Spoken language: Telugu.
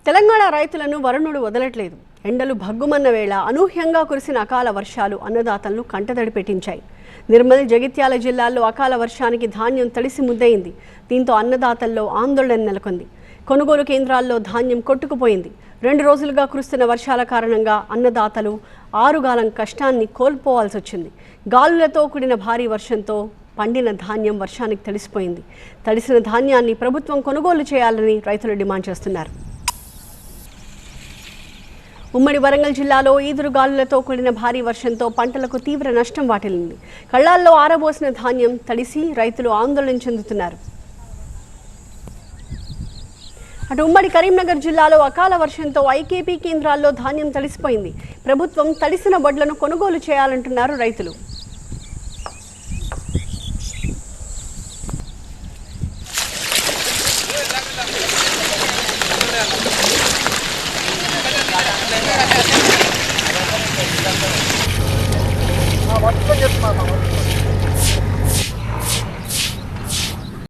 తెలంగాణ రైతులను వరుణుడు వదలట్లేదు. ఎండలు భగ్గుమన్న వేళ అనూహ్యంగా కురిసిన అకాల వర్షాలు అన్నదాతలను కంటతడి పెట్టించాయి. నిర్మల్, జగిత్యాల జిల్లాల్లో అకాల వర్షానికి ధాన్యం తడిసి ముద్దయింది. దీంతో అన్నదాతల్లో ఆందోళన నెలకొంది. కొనుగోలు కేంద్రాల్లో ధాన్యం కొట్టుకుపోయింది. 2 రోజులుగా కురుస్తున్న వర్షాల కారణంగా అన్నదాతలు ఆరుగాలం కష్టాన్ని కోల్పోవాల్సి వచ్చింది. గాలులతో కూడిన భారీ వర్షంతో పండిన ధాన్యం వర్షానికి తడిసిపోయింది. తడిసిన ధాన్యాన్ని ప్రభుత్వం కొనుగోలు చేయాలని రైతులు డిమాండ్ చేస్తున్నారు. ఉమ్మడి వరంగల్ జిల్లాలో ఈదురుగాలులతో కూడిన భారీ వర్షంతో పంటలకు తీవ్ర నష్టం వాటిల్లింది. కళ్ళాల్లో ఆరబోసిన ధాన్యం తడిసి రైతులు ఆందోళన చెందుతున్నారు. అటు ఉమ్మడి కరీంనగర్ జిల్లాలో అకాల వర్షంతో ఐకేపీ కేంద్రాల్లో ధాన్యం తడిసిపోయింది. ప్రభుత్వం తడిసిన వడ్లను కొనుగోలు చేయాలంటున్నారు రైతులు. చెప్తున్నా